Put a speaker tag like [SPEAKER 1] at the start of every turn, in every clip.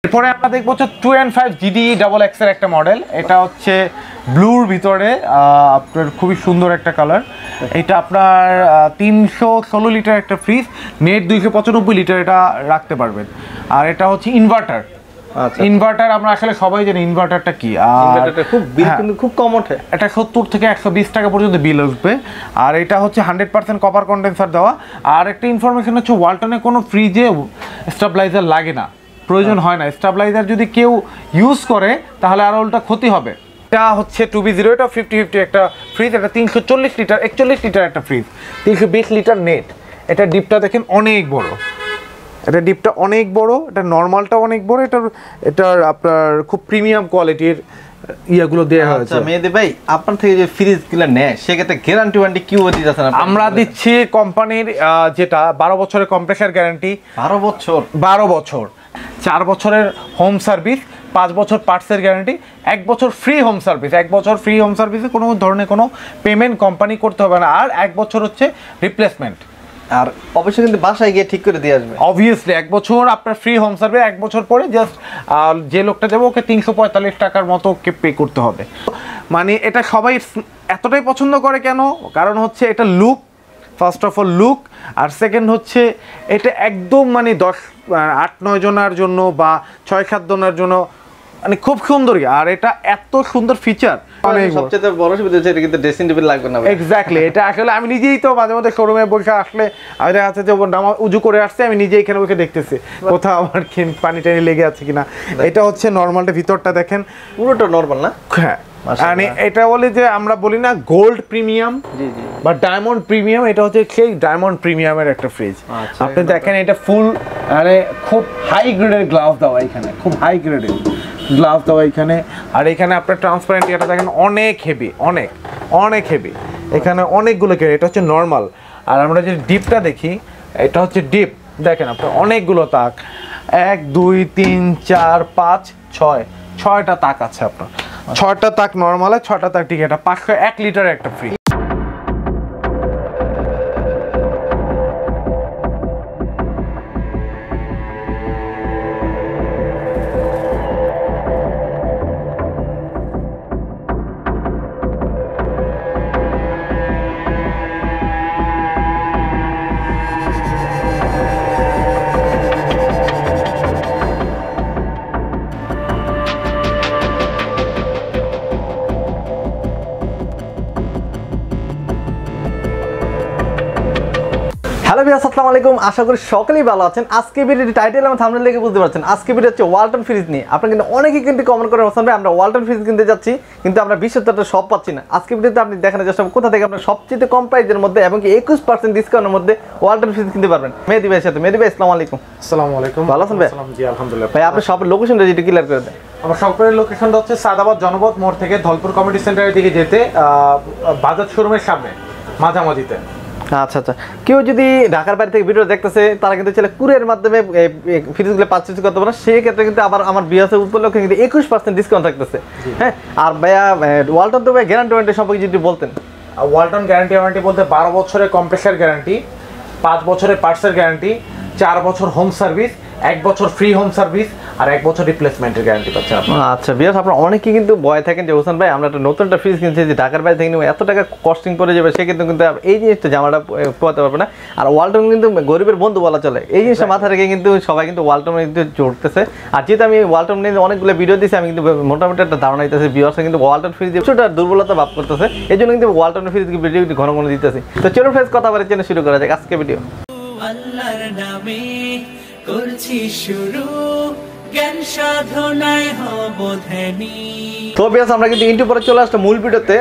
[SPEAKER 1] এরপরে আমরা দেখবো হচ্ছে 2.5 GDE XX এর একটা মডেল। এটা হচ্ছে ব্লুর ভিতরে আপনার খুবই সুন্দর একটা কালার। এটা আপনার 316 লিটার একটা ফ্রিজ, নেট 295 লিটার এটা রাখতে পারবেন। আর এটা হচ্ছে ইনভার্টার। ইনভার্টার আমরা আসলে সবাই জানি ইনভার্টারটা কি।
[SPEAKER 2] ইনভার্টারটা খুব বিল কিন্তু খুব কম ওঠে।
[SPEAKER 1] এটা 70 থেকে 120 টাকা পর্যন্ত বিল আসবে। আর এটা হচ্ছে 100% কপার কন্ডেন্সার দেওয়া। আর একটা ইনফরমেশন হচ্ছে ওয়ালটনে কোনো ফ্রিজে স্টেবিলাইজার লাগে না, প্রয়োজন হয় না। স্টেবিলাইজার যদি কেউ ইউজ করে তাহলে আরও উল্টা ক্ষতি হবে। এটা হচ্ছে 2B0, এটা 50-50 একটা ফ্রিজ। এটা 340 লিটার 41 লিটার একটা ফ্রিজ, 320 লিটার নেট। এটা ডিপটা দেখেন অনেক বড়, এটা ডিপটা অনেক বড়, এটা নর্মালটা অনেক বড়। এটার আপনার খুব প্রিমিয়াম কোয়ালিটির ইয়াগুলো দেওয়া হয়েছে।
[SPEAKER 2] আচ্ছা মেহেদী ভাই, আপনার থেকে যে ফ্রিজগুলো নেয় সেক্ষেত্রে গ্যারান্টি ওয়ারেন্টি কি দিতেছেন?
[SPEAKER 1] আমরা দিচ্ছি কোম্পানির যেটা 12 বছরের কম্প্রেসার গ্যারান্টি।
[SPEAKER 2] 12 বছর?
[SPEAKER 1] 12 বছর, 4 বছরের হোম সার্ভিস, 5 বছর পার্টসের গ্যারান্টি, 1 বছর ফ্রি হোম সার্ভিস। 1 বছর ফ্রি হোম সার্ভিসে কোনো ধরনের কোনো পেমেন্ট কোম্পানি করতে হবে না। আর 1 বছর হচ্ছে রিপ্লেসমেন্ট।
[SPEAKER 2] আর অবশ্যই কিন্তু বাসায় গিয়ে ঠিক করে দিয়ে আসবে।
[SPEAKER 1] অবভিয়াসলি 1 বছর আপনার ফ্রি হোম সার্ভিস। 1 বছর পরে জাস্ট যে লোকটা যাবে ওকে 345 টাকার মতো ওকে পে করতে হবে। মানে এটা সবাই এতটাই পছন্দ করে কেন? কারণ হচ্ছে এটা look, first of all look. আর সেকেন্ড হচ্ছে এটা একদম মানে 8-9 জনের জন্য বা 6-7 জনের জন্য মানে খুব সুন্দর। আর এটা এত সুন্দর ফিচার,
[SPEAKER 2] সবচেয়ে বড় সুবিধা হচ্ছে এটা কিন্তু ড্রেসিং টেবিল লাগবে না।
[SPEAKER 1] এক্স্যাক্টলি, এটা আসলে আমি নিজেই তো মাঝে মধ্যে শোরুমে বসে আসলে আমি দেখা যাচ্ছে যে উজু করে আসছে, আমি নিজে এখানে বসে দেখতেছি কোথাও আমার পানি টানি লেগে আছে কিনা। এটা হচ্ছে নর্মালটা, ভিতরটা দেখেন
[SPEAKER 2] পুরোটা নর্মাল না?
[SPEAKER 1] হ্যাঁ, মানে এটা বলে যে আমরা বলি না গোল্ড প্রিমিয়াম বা ডায়মন্ড প্রিমিয়াম, এটা হচ্ছে সেই ডায়মন্ড প্রিমিয়ামের একটা ফ্রিজ। আপনি দেখেন এটা ফুল মানে খুব হাই গ্রেডের গ্লাস দেওয়া, এখানে খুব হাই গ্রেডের গ্লাস দেওয়া এখানে। আর এখানে আপনার ট্রান্সপারেন্ট এটা দেখেন অনেক হেভি, অনেক অনেক হেভি। এখানে অনেকগুলো কেটে, এটা হচ্ছে নর্মাল। আর আমরা যে ডিপটা দেখি, এটা হচ্ছে ডিপ। দেখেন আপনার অনেকগুলো তাক, 1 2 3 4 5 6 6টা তাক আছে আপনার। 6টা তাক নর্মাল, 6টা তাক ঠিক। এটা 501 লিটারের একটা ফ্রিজ।
[SPEAKER 2] হ্যালো ভিউয়ার্স, আসসালামু আলাইকুম। আশা করি সকলেই ভালো আছেন। আজকে ভিডিওটি টাইটেল এবং থাম্বনেল দেখে বুঝতে পারছেন আজকে ভিডিও হচ্ছে ওয়ালটন ফ্রিজ নিয়ে। আপনারা কিন্তু অনেকেই কিন্তু কমেন্ট করে বলছেন ভাই আমরা ওয়ালটন ফ্রিজ কিনতে যাচ্ছি কিন্তু আমরা 20,000 সব পাচ্ছি না। আজকে ভিডিওতে আপনি দেখানোর চেষ্টা করবেন কোথা থেকে আপনারা সবচেয়ে কম প্রাইসের মধ্যে এবং কি 21% ডিসকাউন্টের মধ্যে ওয়ালটন ফ্রিজ কিনতে পারবেন। মেহেদী ভাইয়ের সাথে। মেহেদী ভাই, আসসালামু আলাইকুম।
[SPEAKER 1] আসসালামু আলাইকুম।
[SPEAKER 2] ভালো আছেন ভাই?
[SPEAKER 1] জি আলহামদুলিল্লাহ।
[SPEAKER 2] ভাই আপনার শপের লোকেশনটা যেটা ক্লিয়ার করে দেন।
[SPEAKER 1] আমার শপের লোকেশনটা হচ্ছে সাদাবাদ জনপথ মোড় থেকে ধলপুর কমিউনিটি সেন্টারের দিকে যেতে বাজাজ শোরুমের সামনে মাঝামাঝিতে।
[SPEAKER 2] আচ্ছা আচ্ছা, কেউ যদি ঢাকার বাইরে থেকে ভিডিও দেখতেছে তারা কিন্তু চাইলে কুরিয়ার মাধ্যমে ফ্রিজগুলো পারচেজ করতে পারে। সেই ক্ষেত্রে কিন্তু আবার আমার বিয়াসের উপলক্ষে কিন্তু 21% ডিসকাউন্ট থাকতেছে। হ্যাঁ, আর ভাইয়া ওয়ালটন তো ভাই গ্যারান্টি ওয়ারেন্টি সম্পর্কে যদি বলতেন।
[SPEAKER 1] ওয়ালটন গ্যারান্টি ওয়ারেন্টি বলতে 12 বছরের কম্প্রেসার গ্যারান্টি, 5 বছরের পার্টসের গ্যারান্টি, 4 বছর হোম সার্ভিস, 1 বছর ফ্রি হোম সার্ভিস আর 1 বছর রিপ্লেসমেন্টের গ্যারান্টি পাচ্ছেন আপনারা।
[SPEAKER 2] আচ্ছা বিয়াস, আপনারা অনেকেই কিন্তু ভয় থাকেন যে হোসেন ভাই আমরা একটা নতুন একটা ফ্রিজ কিনছি যে ঢাকার বাইরে থেকে এত টাকা কস্টিং পড়ে যাবে, সেক্ষেত্রে কিন্তু এই জিনিসটা জামাটা পোয়াতে পারবে না। আর ওয়ালটন কিন্তু গরিবের বন্ধু বলা চলে, এই জিনিসটা মাথায় রেখে কিন্তু সবাই কিন্তু ওয়ালটন কিন্তু জড়তেছে। আর যেহেতু আমি ওয়ালটন নিয়ে অনেকগুলো ভিডিও দিচ্ছি, আমি কিন্তু মোটামুটি একটা ধারণা দিতেছি বিয়াসে কিন্তু ওয়ালটন ফ্রিজ কিছুটা দুর্বলতা ভাব করতেছে, এই জন্য কিন্তু ওয়ালটনের ফ্রিজ ভিডিও ঘন ঘন দিতেছি। তো চলুন ফ্রেন্ডস, কথা বলে চেনে শুরু করা যাক আজকে ভিডিও।
[SPEAKER 3] আল্লাহর নামে করছি শুরু, জ্ঞান সাধনায় হব ধ্যানী।
[SPEAKER 2] তো বিয়াস, আমরা কিন্তু ইন্টু পরে চলে আসলাম মূল ভিডিওতে।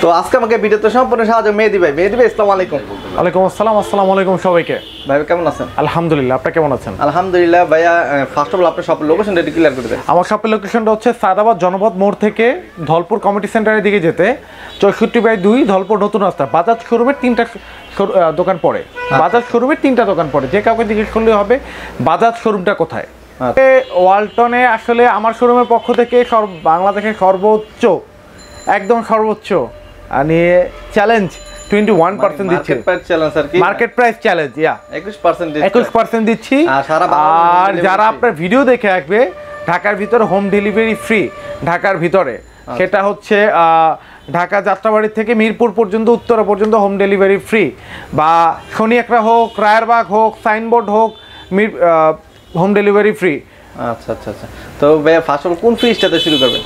[SPEAKER 2] তো আজকে আমাকে ভিডিওতে সম্পূর্ণ সাহায্য মেহেদী ভাই। মেহেদী ভাই, আসসালামু আলাইকুম।
[SPEAKER 1] ওয়ালাইকুম আসসালাম। আসসালামু আলাইকুম সবাইকে।
[SPEAKER 2] ভাই কেমন আছেন?
[SPEAKER 1] আলহামদুলিল্লাহ, আপনি কেমন আছেন?
[SPEAKER 2] আলহামদুলিল্লাহ। ভাইয়া ফার্স্ট অফ অল আপনার শপের লোকেশনটা ক্লিয়ার করে দেন।
[SPEAKER 1] আমার শপের লোকেশনটা হচ্ছে সাদাবাদ জনপথ মোড় থেকে ধলপুর কমিউনিটি সেন্টারের দিকে যেতে 64/2 ধলপুর নতুন রাস্তা। বাজাজ শোরুমের 3টা দোকান পড়ে। বাজাজ শোরুমের 3টা দোকান পড়ে, যে কাউকে জিজ্ঞেস করলে হবে বাজাজ শোরুমটা কোথায়। ওয়ালটনে আসলে আমার শোরুমের পক্ষ থেকে বাংলাদেশের সর্বোচ্চ, একদম সর্বোচ্চ মানে চ্যালেঞ্জ 21% দিচ্ছি। মার্কেট প্রাইস চ্যালেঞ্জ 21% দিচ্ছি। আর যারা আপনার ভিডিও দেখে আসবে ঢাকার ভিতরে হোম ডেলিভারি ফ্রি, ঢাকার ভিতরে। সেটা হচ্ছে ঢাকা যাত্রাবাড়ি থেকে মিরপুর পর্যন্ত, উত্তরা পর্যন্ত হোম ডেলিভারি ফ্রি, বা শনিয়াকড়া হোক, রায়েরবাগ হোক, সাইনবোর্ড হোক, হোম ডেলিভারি ফ্রি।
[SPEAKER 2] আচ্ছা আচ্ছা আচ্ছা। তো ভাইয়া ফার্স্ট অফ অল কোন ফ্রিজটাতে শুরু করবেন?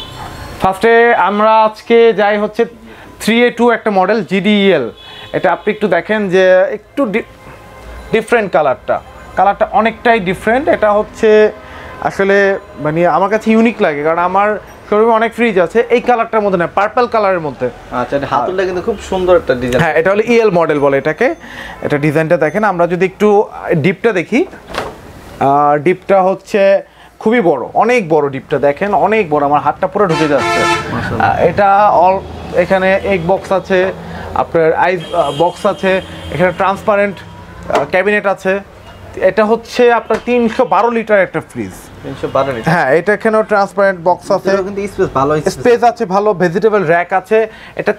[SPEAKER 1] ফার্স্টে আমরা আজকে যাই হচ্ছে 3A2 একটা মডেল GDEL। এটা আপনি একটু দেখেন যে একটু ডিফারেন্ট কালারটা অনেকটাই ডিফারেন্ট। এটা হচ্ছে আসলে মানে আমার কাছে ইউনিক লাগে, কারণ আমার শোরুমে অনেক ফ্রিজ আছে এই কালারটার মধ্যে না, পার্পল কালারের মধ্যে।
[SPEAKER 2] আচ্ছা, এটা হাতলটা কিন্তু খুব সুন্দর একটা ডিজাইন।
[SPEAKER 1] হ্যাঁ, এটা হলো EL মডেল বলে এটাকে। এটা ডিজাইনটা দেখেন, আমরা যদি একটু ডিপটা দেখি, ডিপটা হচ্ছে খুবই বড়, অনেক বড় ডিপটা দেখেন, অনেক বড়, আমার হাতটা পুরো ঢুকে যাচ্ছে। এটা এখানে এগ বক্স আছে, আপনার আইস বক্স আছে, এখানে ট্রান্সপারেন্ট ক্যাবিনেট আছে। এটা হচ্ছে আপনার 312 লিটার একটা ফ্রিজ।
[SPEAKER 2] 312 লিটার।
[SPEAKER 1] হ্যাঁ, এটা এখানেও ট্রান্সপারেন্ট বক্স আছে,
[SPEAKER 2] কিন্তু স্পেস ভালো,
[SPEAKER 1] স্পেস আছে ভালো, ভেজিটেবল র্যাক আছে। এটা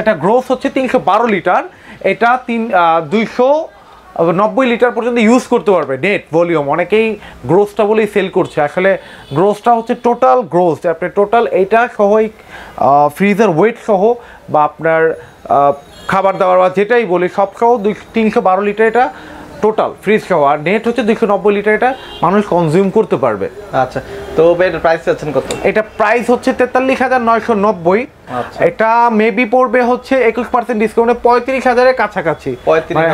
[SPEAKER 1] এটা গ্রোস হচ্ছে 312 লিটার। এটা 290 লিটার পর্যন্ত ইউজ করতে পারবে নেট ভলিউম। অনেকেই গ্রোসটা বলেই সেল করছে, আসলে গ্রোসটা হচ্ছে টোটাল গ্রোস, আপনি টোটাল এইটা সহই ফ্রিজের ওয়েট সহ বা আপনার খাবার দাবার বা যেটাই বলি সব সহ 312 লিটার এটা টোটাল ফ্রিজ সহ। আর নেট হচ্ছে 290 লিটার, এটা মানুষ কনজিউম করতে পারবে।
[SPEAKER 2] আচ্ছা, তো এটার প্রাইস আছেন কত? এটা
[SPEAKER 1] প্রাইস হচ্ছে 43,990। এটা মেবি পড়বে হচ্ছে 21% ডিসকাউন্টে 35,000-এর কাছাকাছি।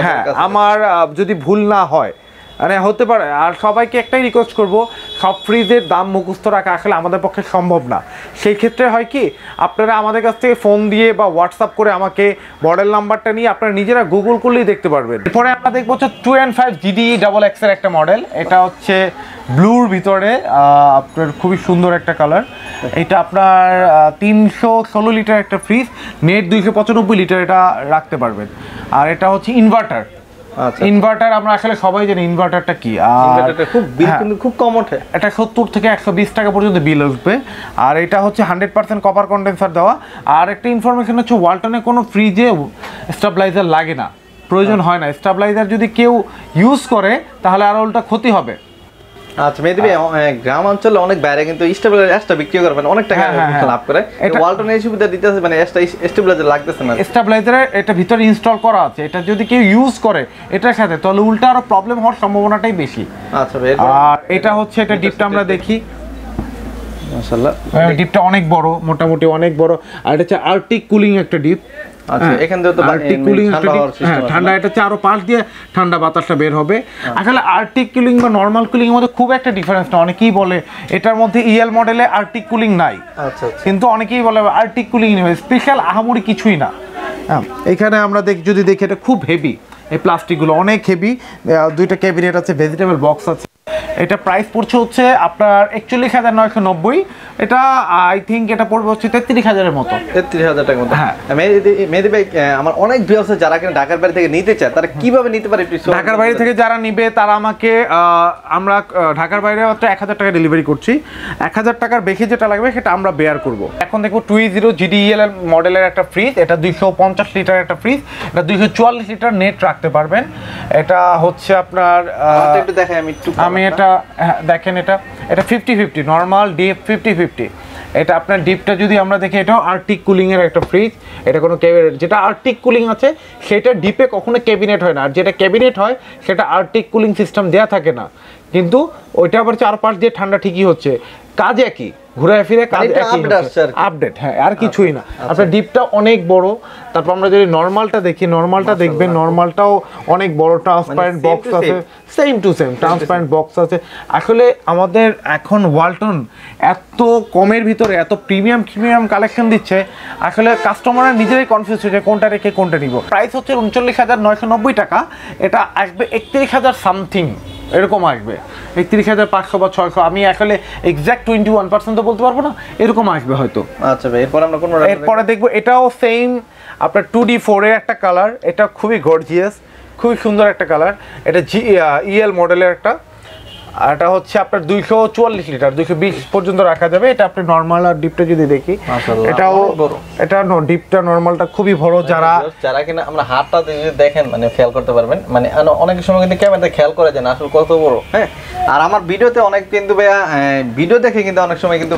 [SPEAKER 1] হ্যাঁ, আমার যদি ভুল না হয়, মানে হতে পারে। আর সবাইকে একটাই রিকোয়েস্ট করব, সব ফ্রিজের দাম মুখস্থ রাখা আসলে আমাদের পক্ষে সম্ভব না। সেই ক্ষেত্রে হয় কি, আপনারা আমাদের কাছ থেকে ফোন দিয়ে বা হোয়াটসঅ্যাপ করে আমাকে মডেল নাম্বারটা নিয়ে আপনারা নিজেরা গুগল করলেই দেখতে পারবেন। এরপরে আমরা দেখবো হচ্ছে 2.5 GDE-XX এর একটা মডেল। এটা হচ্ছে ব্লুর ভিতরে, আপনার খুবই সুন্দর একটা কালার। এটা আপনার 316 লিটার একটা ফ্রিজ, নেট 295 লিটার এটা রাখতে পারবেন। আর এটা হচ্ছে ইনভার্টার। ইনভার্টার আমরা আসলে সবাই জানি ইনভার্টারটা কি।
[SPEAKER 2] ইনভার্টারটা খুব বিল কিন্তু খুব কম ওঠে।
[SPEAKER 1] এটা 70 থেকে 120 টাকা পর্যন্ত বিল আসবে। আর এটা হচ্ছে 100% কপার কন্ডেন্সার দেওয়া। আর একটা ইনফরমেশন হচ্ছে, ওয়ালটনে কোনো ফ্রিজে স্টেবিলাইজার লাগে না, প্রয়োজন হয় না। স্টেবিলাইজার যদি কেউ ইউজ করে তাহলে আর উল্টা ক্ষতি হবে।
[SPEAKER 2] আচ্ছা, মেহেদী ভাই, গ্রাম অঞ্চলে অনেক বাইরে কিন্তু স্টেবিলাইজার বিক্রি করবেন, অনেক টাকা লাভ করে। ওয়ালটন এই সুবিধা দিতেছে, মানে স্টেবিলাইজার লাগতেছে না।
[SPEAKER 1] স্টেবিলাইজারের এটা ভিতরে ইনস্টল করা আছে, এটা যদি কেউ ইউজ করে এটার সাথে, তাহলে উল্টা আরো প্রবলেম হওয়ার সম্ভাবনাটাই বেশি।
[SPEAKER 2] আচ্ছা ভাই,
[SPEAKER 1] আর এটা হচ্ছে, এটা ডিপটা আমরা দেখি, মাশাআল্লাহ ডিপটা অনেক বড়, মোটামুটি অনেক বড়। আর এটা হচ্ছে আর্কটিক কুলিং একটা ডিপ।
[SPEAKER 2] আচ্ছা, এখান থেকে তো
[SPEAKER 1] আর্কটিক কুলিং ঠান্ডা, এটা হচ্ছে আরো পাশ দিয়ে ঠান্ডা বাতাসটা বের হবে। আসলে আর্কটিক কুলিং বা নরমাল কুলিং এর মধ্যে খুব একটা ডিফারেন্স না। অনেকেই বলে এটার মধ্যে EL মডেলে আর্কটিক কুলিং নাই, কিন্তু অনেকেই বলে আর্কটিক কুলিং নেই, স্পেশাল আহামরি কিছুই না। এখানে আমরা যদি দেখি, এটা খুব হেভি, এই প্লাস্টিকগুলো অনেক হেভি। দুইটা ক্যাবিনেট আছে, ভেজিটেবল বক্স আছে। এটা প্রাইস পড়ছে হচ্ছে আপনার 41,990। এটা আই থিঙ্ক এটা পড়বে হচ্ছে 33,000-এর মতো,
[SPEAKER 2] 33,000 টাকার মতো।
[SPEAKER 1] হ্যাঁ,
[SPEAKER 2] মেহেদী ভাই, আমার অনেক ভিউয়ার্স আছে যারা কিনা ঢাকার বাইরে থেকে নিতে চায়, তারা কিভাবে নিতে পারে?
[SPEAKER 1] ঢাকার বাইরে থেকে যারা নিবে তারা আমাকে, আমরা ঢাকার বাইরে মাত্র 1,000 টাকা ডেলিভারি করছি। 1,000 টাকার বেশি যেটা লাগবে সেটা আমরা বেয়ার করব। এখন দেখো 2.0 GDEL মডেলের একটা ফ্রিজ, এটা 250 লিটার একটা ফ্রিজ, এটা 244 লিটার নেট রাখতে পারবেন। এটা হচ্ছে আপনার
[SPEAKER 2] একটু দেখাই,
[SPEAKER 1] আমি এটা দেখেন, এটা 50-50 নরমাল ডিপ 50-50। এটা আপনার ডিপটা যদি আমরা দেখি, এটাও আর্কটিক কুলিং এর একটা ফ্রিজ। এটা কোনো যেটা আর্কটিক কুলিং আছে সেটা ডিপে কখনো ক্যাবিনেট হয় না, আর যেটা ক্যাবিনেট হয় সেটা আর্কটিক কুলিং সিস্টেম দেয়া থাকে না, কিন্তু ওইটা আবার চারপাশ দিয়ে ঠান্ডা ঠিকই হচ্ছে, কাজ একই, ঘুরে ফিরে কাজ একই, আপডেট। হ্যাঁ, আর কিছুই না। আপনার ডিপটা অনেক বড়। তারপর আমরা যদি নরমালটা দেখি, নরমালটা দেখবেন, নরমালটাও অনেক বড়, ট্রান্সপারেন্ট বক্স আছে, same to same transparent box আছে। আসলে আমাদের এখন ওয়ালটন এত কমের ভিতরে এত প্রিমিয়াম কালেকশন দিচ্ছে, আসলে কাস্টমাররা নিজেরাই কনফিউজ হয়ে যায় কোনটা রেখে কোনটা নিব। প্রাইস হচ্ছে 39,990 টাকা। এটা আসবে 31,000 সামথিং, এরকম আসবে 31,500 বা 600। আমি আসলে এক্সাক্ট 21% তো বলতে পারবো না, এরকম আসবে হয়তো।
[SPEAKER 2] আচ্ছা ভাই,
[SPEAKER 1] এরপরে দেখবো, এটাও সেম আপনার 2D4 এর একটা কালার। এটা খুবই গর্জিয়াস, খুবই সুন্দর একটা কালার। এটা EL মডেলের একটা এটা হচ্ছে আপনার 244 লিটার 220 পর্যন্ত রাখা যাবে। এটা আপনি নরমাল আর ডিপটা যদি দেখি এটাও এটা ডিপটা নরমালটা খুবই বড়।
[SPEAKER 2] যারা কিনা আমরা হাতটা যদি দেখেন মানে খেয়াল করতে পারবেন, মানে অনেক সময় কিন্তু ক্যামেরাতে খেয়াল করে যায় না আসলে কত বড়। হ্যাঁ, আর আমার ভিডিওতে অনেক কিন্তু ভিডিও দেখে কিন্তু অনেক সময় কিন্তু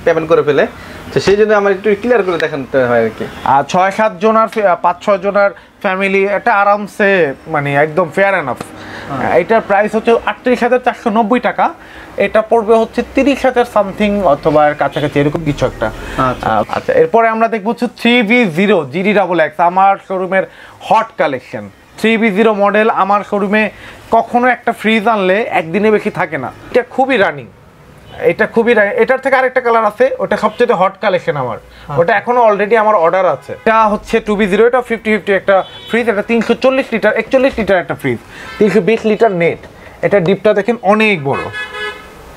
[SPEAKER 2] পেমেন্ট করে ফেলে, তো সেই জন্য আমার একটু ক্লিয়ার করে দেখাতে হয় আর কি।
[SPEAKER 1] আর 6-7 জনের 5-6 জনের ফ্যামিলি এটা আরামসে মানে একদম ফেয়ার এনাফ। এটার প্রাইস হচ্ছে 38,490 টাকা। এটা পড়বে হচ্ছে 30,000 সামথিং অথবা কাছাকাছি এরকম কিছু একটা। আচ্ছা, এরপরে আমরা দেখবো হচ্ছে 3V0 GD XX আমার শোরুমের হট কালেকশন। 3V0 মডেল আমার শোরুমে কখনো একটা ফ্রিজ আনলে একদিনে বেশি থাকে না। এটা খুবই রানিং, এটার থেকে আরেকটা কালার আছে, ওটা সবচেয়ে হট কালেকশন আমার। ওটা এখনো অলরেডি আমার অর্ডার আছে। এটা হচ্ছে 2V0, এটা 50-50 একটা ফ্রিজ। এটা 340 লিটার 41 লিটার একটা ফ্রিজ, 320 লিটার নেট। এটা ডিপটা দেখেন অনেক বড়,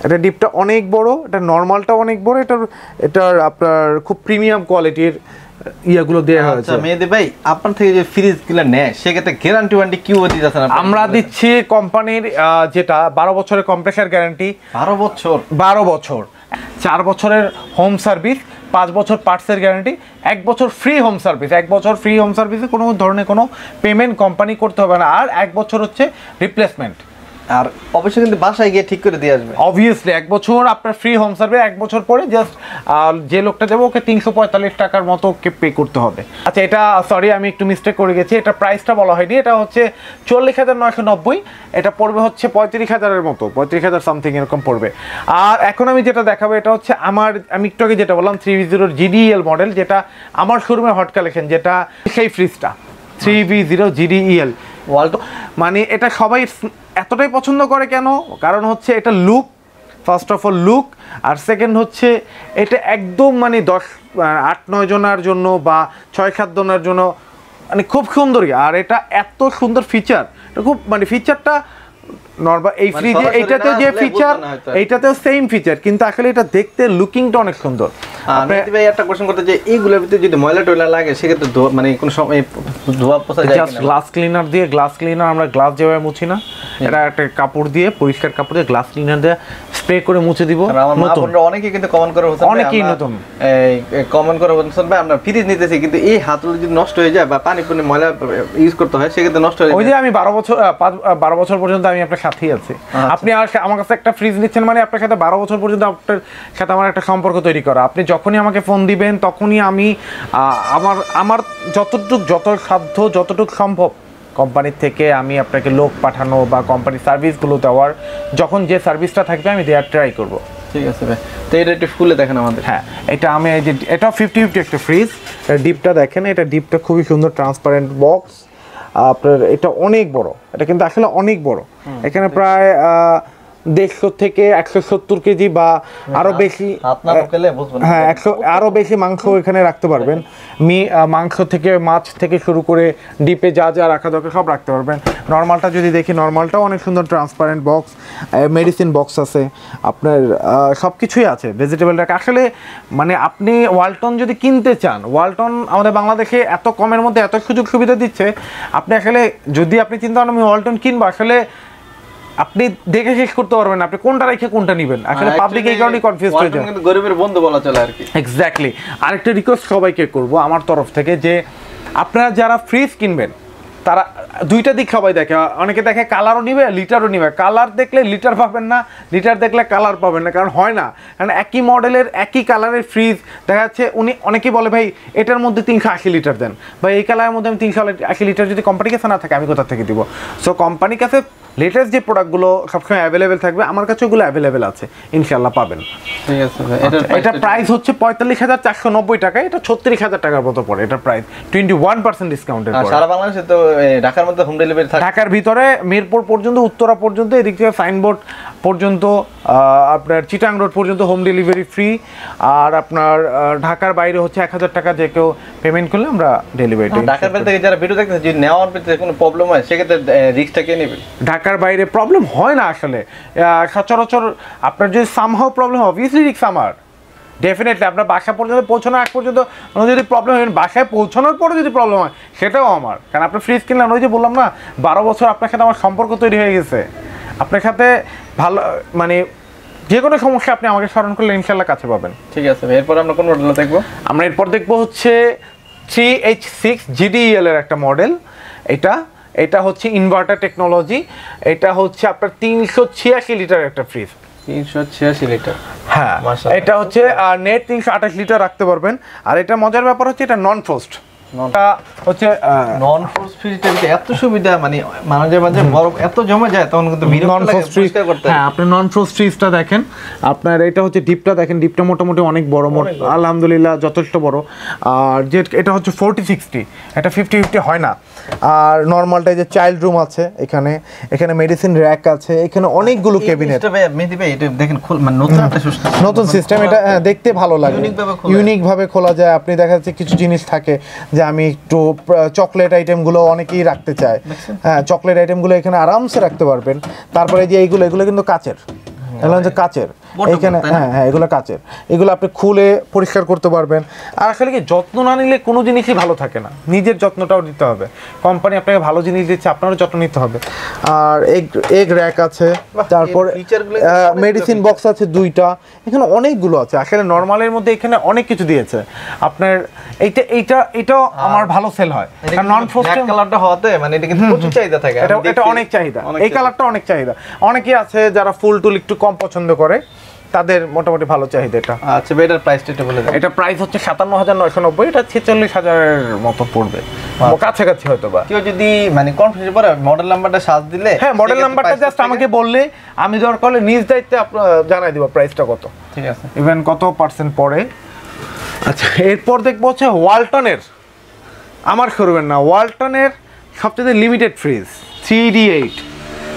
[SPEAKER 1] এটা ডিপটা অনেক বড়, এটা নরমালটা অনেক বড়। এটার আপনার খুব প্রিমিয়াম কোয়ালিটির ইয়াগুলো দেওয়া হয়েছে।
[SPEAKER 2] মেহেদী ভাই, আপনার থেকে যে ফ্রিজগুলো নেয় সেক্ষেত্রে গ্যারান্টি ওয়ারেন্টি কি দিতেছেন?
[SPEAKER 1] আমরা দিচ্ছি কোম্পানির যেটা 12 বছরের কম্প্রেসার গ্যারান্টি।
[SPEAKER 2] 12 বছর?
[SPEAKER 1] 12 বছর, 4 বছরের হোম সার্ভিস, 5 বছর পার্টসের গ্যারান্টি, 1 বছর ফ্রি হোম সার্ভিস। 1 বছর ফ্রি হোম সার্ভিসে কোনো ধরনের কোনো পেমেন্ট কোম্পানি করতে হবে না। আর 1 বছর হচ্ছে রিপ্লেসমেন্ট।
[SPEAKER 2] আর অবশ্যই কিন্তু বাসায় গিয়ে ঠিক করে দিয়ে আসবে।
[SPEAKER 1] অবভিয়াসলি 1 বছর আপনার ফ্রি হোম সার্ভিস। 1 বছর পরে জাস্ট যে লোকটা যাবে ওকে 345 টাকার মতো পে করতে হবে। আচ্ছা, এটা সরি আমি একটু মিস্টেক করে গেছি, এটা প্রাইসটা বলা হয়নি। এটা হচ্ছে 40,990, এটা পড়বে হচ্ছে 35,000-এর মতো, 35,000 সামথিং এরকম পড়বে। আর এখন আমি যেটা দেখাবো এটা হচ্ছে আমি একটু আগে যেটা বললাম 3V0 GDEL মডেল, যেটা আমার শোরুমে হট কালেকশন, যেটা সেই ফ্রিজটা 3V0 GDEL ওয়ালটন। মানে এটা সবাই এতটাই পছন্দ করে কেন? কারণ হচ্ছে এটা look, first of all look, আর সেকেন্ড হচ্ছে এটা একদম মানে 8-9 জনের জন্য বা 6-7 জনের জন্য মানে খুব সুন্দর। আর এটা এত সুন্দর ফিচার, এটা খুব মানে ফিচারটা নরমাল এই ফ্রিজে এইটাতে যে ফিচার এইটাতেও সেম ফিচার, কিন্তু আসলে এটা দেখতে লুকিংটা অনেক সুন্দর।
[SPEAKER 2] আপনি ভাই একটা কোশ্চেন করতে যে এইগুলোর ভিতরে যদি ময়লা টয়লা লাগে সেক্ষেত্রে মানে কোনো সময় ধোয়া পোছা যায় কিনা?
[SPEAKER 1] গ্লাস ক্লিনার দিয়ে, গ্লাস ক্লিনার আমরা গ্লাস যেভাবে মুছি না, এটা একটা কাপড় দিয়ে, পরিষ্কার কাপড় দিয়ে গ্লাস ক্লিনার দিয়ে স্প্রে করে মুছে দিব।
[SPEAKER 2] অনেকেই কিন্তু কমেন্ট করে হোসেন,
[SPEAKER 1] অনেকেই নতুন
[SPEAKER 2] কমেন্ট করে হোসেন ভাই আমরা ফ্রিজ নিতেছি কিন্তু এই হাতগুলো যদি নষ্ট হয়ে যায় বা পানি পুনি ময়লা ইউজ করতে হয় সেক্ষেত্রে নষ্ট হয়ে যায়।
[SPEAKER 1] ওই যে আমি 12 বছর পর্যন্ত আমি আপনার সাথেই আছি। আপনি আমার কাছে একটা ফ্রিজ নিচ্ছেন মানে আপনার সাথে 12 বছর পর্যন্ত আপনার সাথে আমার একটা সম্পর্ক তৈরি করা। আপনি যখনই আমাকে ফোন দিবেন তখনই আমি আমার যত সাধ্য যতটুকু সম্ভব কোম্পানির থেকে আমি আপনাকে লোক পাঠানো বা কোম্পানির সার্ভিসগুলো দেওয়ার, যখন যে সার্ভিসটা থাকবে আমি দেওয়ার ট্রাই করব।
[SPEAKER 2] ঠিক আছে ভাই, তো এটা একটু খুলে দেখেন আমাদের।
[SPEAKER 1] হ্যাঁ, এটা আমি এই যে এটা 50-50 একটা ফ্রিজ। ডিপটা দেখেন, এটা ডিপটা খুবই সুন্দর, ট্রান্সপারেন্ট বক্স আপনার। এটা অনেক বড়, এটা কিন্তু আসলে অনেক বড়। এখানে প্রায় 150 থেকে 170 কেজি বা আরো বেশি, হ্যাঁ 100 আরো বেশি মাংস এখানে রাখতে পারবেন। মাংস থেকে মাছ থেকে শুরু করে ডিপে যা যা রাখা দরকার সব রাখতে পারবেন। নর্মালটা যদি দেখি, নর্মালটাও অনেক সুন্দর, ট্রান্সপারেন্ট বক্স, মেডিসিন বক্স আছে আপনার, সব কিছুই আছে। ভেজিটেবল রাখ আসলে মানে আপনি ওয়ালটন যদি কিনতে চান, ওয়ালটন আমাদের বাংলাদেশে এত কমের মধ্যে এত সুযোগ সুবিধা দিচ্ছে, আপনি আসলে যদি আপনি চিন্তা করেন আমি ওয়ালটন কিনবো, আসলে আপনি দেখে শেষ করতে পারবেন না আপনি কোনটা রেখে কোনটা নেবেন। আসলে পাবলিক এই কারণে কনফিউজ হয়ে যায়,
[SPEAKER 2] কিন্তু গরিবের বন্ধু বলা চলে আর কি।
[SPEAKER 1] এক্স্যাক্টলি। আরেকটা রিকোয়েস্ট সবাইকে করব আমার তরফ থেকে, যে আপনারা যারা ফ্রিজ কিনবেন তারা দুইটা দিক সবাই দেখে। অনেকে দেখে কালারও নিবে, লিটারও নিবে। কালার দেখলে লিটার পাবেন না, লিটার দেখলে কালার পাবেন না, কারণ হয় না। কারণ একই মডেলের একই কালারের ফ্রিজ দেখা যাচ্ছে অনেকেই বলে ভাই এটার মধ্যে 380 লিটার দেন, ভাই এই কালারের মধ্যে আমি 380 লিটার যদি কোম্পানির কাছে না থাকে আমি কোথা থেকে দিব? সো কোম্পানির কাছে লেটেস্ট যে প্রোডাক্টগুলো সবসময় অ্যাভেলেবেল থাকবে, আমার কাছে ওগুলো অ্যাভেলেবেল আছে, ইনশাল্লাহ পাবেন।
[SPEAKER 2] ঠিক আছে ভাই,
[SPEAKER 1] এটা প্রাইস হচ্ছে 45,490 টাকা, এটা 36,000 টাকার মতো পড়ে। এটা প্রাইস 21% ডিসকাউন্টের পরে।
[SPEAKER 2] সারা বাংলাদেশে তো ঢাকার মধ্যে হোম ডেলিভারি থাকে,
[SPEAKER 1] ঢাকার ভিতরে মিরপুর পর্যন্ত, উত্তরা পর্যন্ত, এদিক থেকে সাইনবোর্ড পর্যন্ত, আপনার চিটাং রোড পর্যন্ত হোম ডেলিভারি ফ্রি। আর আপনার ঢাকার বাইরে হচ্ছে 1,000 টাকা যে কেউ পেমেন্ট করলে আমরা ডেলিভারি দিই।
[SPEAKER 2] ঢাকার বাইরে থেকে যারা ভিডিও দেখতেছে যদি নেওয়ার ভিতরে কোনো প্রবলেম হয় সেক্ষেত্রে রিস্কটা কে নেবে?
[SPEAKER 1] ঢাকার বাইরে প্রবলেম হয় না আসলে সচরাচর। আপনার যদি সামহাও প্রবলেম, অবভিয়াসলি রিস্ক আমার, ডেফিনেটলি আপনার বাসা পর্যন্ত পৌঁছানোর আগ পর্যন্ত যদি প্রবলেম হয়, বাসায় পৌঁছানোর পরে যদি প্রবলেম হয় সেটাও আমার। কারণ আপনার ফ্রিজ কিনলেন, ওই যে বললাম না 12 বছর আপনার সাথে আমার সম্পর্ক তৈরি হয়ে গেছে, আপনার সাথে ভালো মানে যে কোনো সমস্যা আপনি আমাকে স্মরণ করলে ইনশাল্লাহ কাছে পাবেন।
[SPEAKER 2] ঠিক আছে ভাই, এরপর আমরা কোন মডেলটা দেখবো?
[SPEAKER 1] আমরা এরপর দেখবো হচ্ছে 3H6 GDEL এর একটা মডেল। এটা হচ্ছে ইনভার্টার টেকনোলজি। এটা হচ্ছে আপনার 386 লিটার একটা ফ্রিজ।
[SPEAKER 2] 386 লিটার,
[SPEAKER 1] হ্যাঁ এটা হচ্ছে নেট 328 লিটার রাখতে পারবেন। আর এটা মজার ব্যাপার হচ্ছে এটা নন ফ্রস্ট। এটা হচ্ছে
[SPEAKER 2] নন ফ্রস্ট ফ্রিজের এত সুবিধা, মানে মাঝে মাঝে বরফ এত জমে যায় তখন কিন্তু
[SPEAKER 1] নন ফ্রস্ট ফ্রিজ করতে। হ্যাঁ আপনি নন ফ্রস্ট ফ্রিজটা দেখেন, আপনার এটা হচ্ছে ডিপটা দেখেন, ডিপটা মোটামুটি অনেক বড়, আলহামদুলিল্লাহ যথেষ্ট বড়। আর যে এটা হচ্ছে 40-60, এটা 50-50 হয় না। আর নরমালটা যে চাইল্ড রুম আছে, এখানে মেডিসিন র‍্যাক আছে, এখানে অনেকগুলো ক্যাবিনেট।
[SPEAKER 2] মেহেদী ভাই এটা দেখেন মানে
[SPEAKER 1] নতুন সিস্টেম, এটা দেখতে ভালো লাগে, ইউনিক ভাবে খোলা যায়। আপনি দেখা যাচ্ছে কিছু জিনিস থাকে যে আমি একটু চকলেট আইটেমগুলো অনেকেই রাখতে চায়, হ্যাঁ চকলেট আইটেমগুলো এখানে আরামসে রাখতে পারবেন। তারপরে যে এগুলো কিন্তু কাচের, এগুলো হচ্ছে কাচের, এখানে হ্যাঁ এগুলো কাচের, এগুলো আপনি খুলে পরিষ্কার করতে পারবেন। আর আসলে কি যত্ন না নিলে কোনো জিনিসই ভালো থাকে না, নিজের যত্নটাও নিতে হবে। কোম্পানি আপনাকে ভালো জিনিস দিচ্ছে, আপনারও যত্ন নিতে হবে। আর এগ র্যাক আছে, তারপর মেডিসিন বক্স আছে 2টা, এখানে অনেকগুলো আছে। আসলে নরমালের মধ্যে এখানে অনেক কিছু দিয়েছে আপনার। এটাও আমার ভালো সেল হয়, কারণ নন ফ্রস্ট
[SPEAKER 2] কালারটা হওয়াতে মানে এটা কিন্তু প্রচুর চাহিদা থাকে।
[SPEAKER 1] এটা অনেক চাহিদা, এই কালারটা অনেক চাহিদা। অনেকেই আছে যারা ফুল টুল একটু কম পছন্দ করে, তাদের মোটামুটি ভালো চাহিদা এটা।
[SPEAKER 2] আচ্ছা এটার প্রাইসটা একটু বলে দেন।
[SPEAKER 1] এটা প্রাইস হচ্ছে 57,990, এটা 46,000 এর মতো পড়বে, কাছাকাছি হয়তো বা।
[SPEAKER 2] কেউ যদি মানে কনফিউজ পড়ে মডেল নাম্বারটা সার্চ দিলে,
[SPEAKER 1] হ্যাঁ মডেল নাম্বারটা জাস্ট আমাকে বললে আমি দরকার হলে নিজ দায়িত্বে জানাই দিব প্রাইসটা কত।
[SPEAKER 2] ঠিক আছে,
[SPEAKER 1] ইভেন কত পার্সেন্ট পড়ে। আচ্ছা এরপর দেখবো হচ্ছে ওয়ালটনের, আমার শোরুমের না, ওয়ালটনের সবচেয়ে লিমিটেড ফ্রিজ 3D8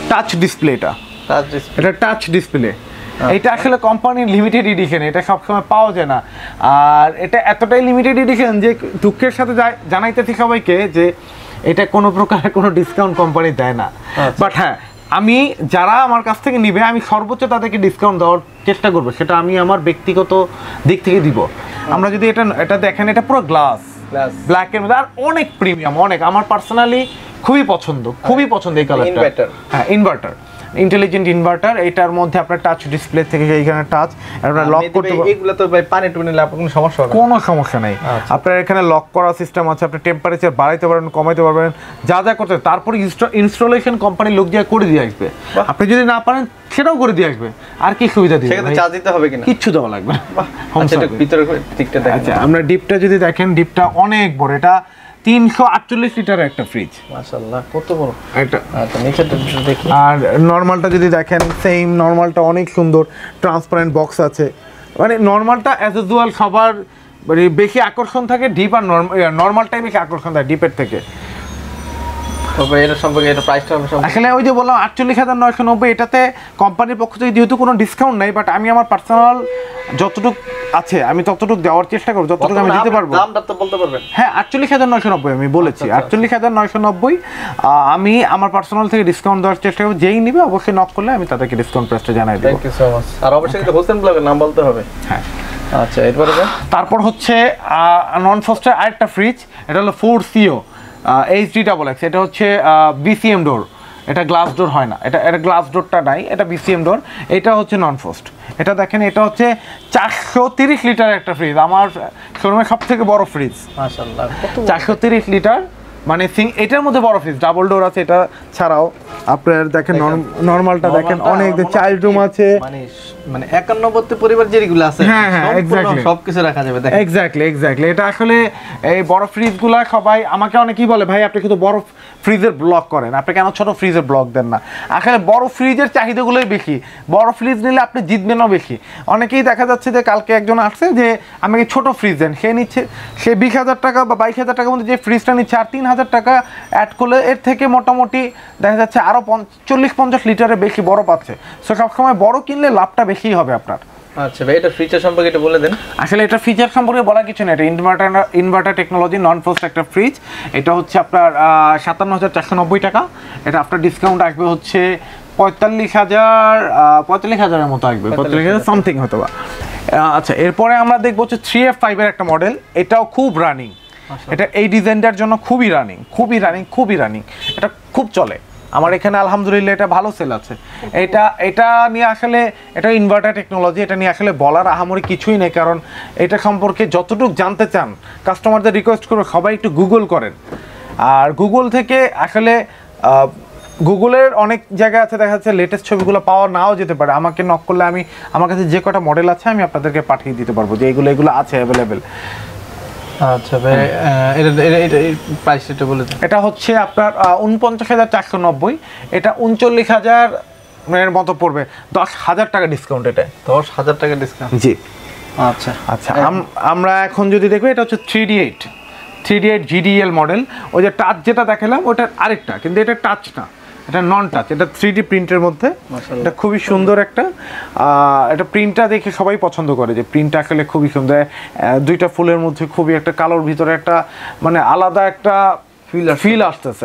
[SPEAKER 1] টাচ ডিসপ্লেটা। এটা টাচ ডিসপ্লে, এটা আসলে কোম্পানির লিমিটেড এডিশন, এটা সবসময় পাওয়া যায় না। আর এটা এতটাই লিমিটেড এডিশন যে দুঃখের সাথে জানাইতেছি সবাইকে যে এটা কোনো প্রকার কোনো ডিসকাউন্ট কোম্পানি দেয় না। বাট হ্যাঁ আমি যারা আমার কাছ থেকে নিবে আমি সর্বোচ্চ তাদেরকে ডিসকাউন্ট দেওয়ার চেষ্টা করবো, সেটা আমি আমার ব্যক্তিগত দিক থেকে দিব। আমরা যদি এটা দেখেন, এটা পুরো গ্লাস ব্ল্যাকের মধ্যে, আর অনেক প্রিমিয়াম, অনেক আমার পার্সোনালি খুবই পছন্দ এই কালারটা। হ্যাঁ ইনভার্টার, ইন্টেলিজেন্ট ইনভার্টার। এটার মধ্যে আপনার টাচ ডিসপ্লে থেকে এইখানে টাচ, আপনারা লক করতে পারবেন।
[SPEAKER 2] এগুলো তো ভাই পানি টুনি লাগবে, কোনো সমস্যা হবে না?
[SPEAKER 1] কোনো সমস্যা নাই। আপনার এখানে লক করা সিস্টেম আছে, আপনি টেম্পারেচার বাড়াইতে পারবেন, কমাইতে পারবেন, যা করতে। তারপরে ইনস্টলেশন কোম্পানির লোক দিয়ে করে দিয়ে আসবে। আপনি যদি না পারেন সেটাও করে দিয়ে আসবে। আর কি সুবিধা দিবে?
[SPEAKER 2] সেটা চার্জ দিতে হবে কিনা?
[SPEAKER 1] কিচ্ছু দেওয়া লাগবে না।
[SPEAKER 2] আচ্ছা এটা ভিতরে দিকটা দেখেন।
[SPEAKER 1] আচ্ছা আমরা ডিপটা যদি দেখেন, ডিপটা অনেক বড়, এটা 348 লিটারের একটা ফ্রিজ।
[SPEAKER 2] মাশাআল্লাহ কত বড়
[SPEAKER 1] এটা।
[SPEAKER 2] আচ্ছা নিচেটা দেখি।
[SPEAKER 1] আর নরমালটা যদি দেখেন, সেম নরমালটা অনেক সুন্দর, ট্রান্সপারেন্ট বক্স আছে। মানে নরমালটা অ্যাজ ইউজুয়াল সবার মানে বেশি আকর্ষণ থাকে ডিপ, আর নরমালটাই বেশি আকর্ষণ থাকে ডিপের থেকে।
[SPEAKER 2] তবে এটা সম্পর্কে এটা প্রাইসটা
[SPEAKER 1] আসলে ওই যে বললাম 48,990, এটাতে কোম্পানির পক্ষ থেকে যেহেতু কোনো ডিসকাউন্ট নাই, বাট আমি আমার পার্সোনাল যতটুকু আছে আমি ততটুকু দেওয়ার চেষ্টা করব, যতটুকু আমি দিতে পারবো।
[SPEAKER 2] দামটা তো বলতে পারবেন?
[SPEAKER 1] হ্যাঁ 48,990 আমি বলেছি, 48,990। আমি আমার পার্সোনাল থেকে ডিসকাউন্ট দেওয়ার চেষ্টা করব। যেই নিবে অবশ্যই নক করলে আমি তাদেরকে ডিসকাউন্ট প্রাইসটা জানাই দেব।
[SPEAKER 2] Thank you so much. আর অবশ্যই কিন্তু হোসেন ব্লগের নাম বলতে হবে।
[SPEAKER 1] হ্যাঁ
[SPEAKER 2] আচ্ছা এরপরে
[SPEAKER 1] তারপর হচ্ছে নন ফ্রস্টের আরেকটা ফ্রিজ, এটা হলো 4CO HD XX। এটা হচ্ছে BCM ডোর, এটা গ্লাস ডোর হয় না, এটা গ্লাস ডোরটা নাই, এটা BCM ডোর। এটা হচ্ছে নন ফ্রস্ট। এটা দেখেন, এটা হচ্ছে 430 লিটার একটা ফ্রিজ, আমার শোরুমের সব থেকে বড় ফ্রিজ।
[SPEAKER 2] মাশাআল্লাহ
[SPEAKER 1] 430 লিটার, মানে এটার মধ্যে বড় ফ্রিজ, ডাবল ডোর আছে। এটা ছাড়াও আপনার দেখেন নরমালটা দেখেন, অনেক চাইল্ড রুম আছে,
[SPEAKER 2] মানে 91 পরিবার যেগুলো আছে
[SPEAKER 1] হ্যাঁ হ্যাঁ এক্স্যাক্টলি
[SPEAKER 2] সবকিছু রাখা যাবে। দেখেন
[SPEAKER 1] এক্স্যাক্টলি এটা আসলে এই বড় ফ্রিজগুলা সবাই আমাকে অনেকেই বলে ভাই আপনি কিন্তু বড় ফ্রিজের ব্লক করেন, আপনি কেন ছোট ফ্রিজের ব্লক দেন না? আসলে বড় ফ্রিজের চাহিদাগুলোই বেশি, বড় ফ্রিজ নিলে আপনি জিতবেনও বেশি। অনেকেই দেখা যাচ্ছে যে কালকে একজন আসছে যে আমাকে ছোট ফ্রিজ দেন, সে নিচ্ছে, সে 20,000 টাকা বা 22,000 টাকার মধ্যে যে ফ্রিজটা নিচ্ছে, আর 3,000 টাকা অ্যাড করলে এর থেকে মোটামুটি দেখা যাচ্ছে আরও 40-50 লিটারের বেশি বড় পাচ্ছে। সো সবসময় বড় কিনলে লাভটা বেশিই হবে আপনার।
[SPEAKER 2] আচ্ছা ভাই এটা ফিচার সম্পর্কে একটু বলে দেন।
[SPEAKER 1] আসলে এটা ফিচার সম্পর্কে বলার কিছু না, এটা ইনভার্টার টেকনোলজি নন ফ্রস্ট একটা ফ্রিজ। এটা হচ্ছে আপনার 57,490 টাকা। এটা আপনার ডিসকাউন্ট আসবে হচ্ছে 45,000 মতো আসবে, 45,000 সামথিং হয়তো বা। আচ্ছা এরপরে আমরা দেখবো হচ্ছে 3F5 এর একটা মডেল, এটাও খুব রানিং। এটা এই ডিজাইনটার জন্য খুবই রানিং, এটা খুব চলে। আমার এখানে আলহামদুলিল্লাহ এটা ভালো সেল আছে। এটা নিয়ে আসলে এটা ইনভার্টার টেকনোলজি, এটা নিয়ে আসলে বলার আহামরি কিছুই নেই, কারণ এটা সম্পর্কে যতটুকু জানতে চান কাস্টমারদের রিকোয়েস্ট করে সবাই একটু গুগল করেন। আর গুগল থেকে আসলে গুগলের অনেক জায়গা আছে, দেখা যাচ্ছে লেটেস্ট ছবিগুলো পাওয়া নাও যেতে পারে। আমাকে নক করলে আমার কাছে যে কটা মডেল আছে আমি আপনাদেরকে পাঠিয়ে দিতে পারবো যে এগুলো আছে অ্যাভেলেবেল।
[SPEAKER 2] আচ্ছা ভাই, এটা প্রাইসটা বলে দেন।
[SPEAKER 1] এটা হচ্ছে আপনার ৪৯,৪৯০, এটা ৩৯,০০০ এর মতো পড়বে, ১০,০০০ টাকা ডিসকাউন্ট। এটা
[SPEAKER 2] ১০,০০০ টাকা ডিসকাউন্ট।
[SPEAKER 1] জি
[SPEAKER 2] আচ্ছা
[SPEAKER 1] আচ্ছা। আমরা এখন যদি দেখবো এটা হচ্ছে 3D8 GDL মডেল। ওই যে টাচ যেটা দেখালাম ওটার আরেকটা, কিন্তু এটা টাচ না, এটা নন টাচ, এটা 3D প্রিন্টের মধ্যে। এটা খুবই সুন্দর একটা, এটা প্রিন্টটা দেখে সবাই পছন্দ করে যে প্রিন্টটা আসলে খুবই সুন্দর। দুইটা ফুলের মধ্যে খুবই একটা কালোর ভিতরে একটা মানে আলাদা একটা ফিল আসতেছে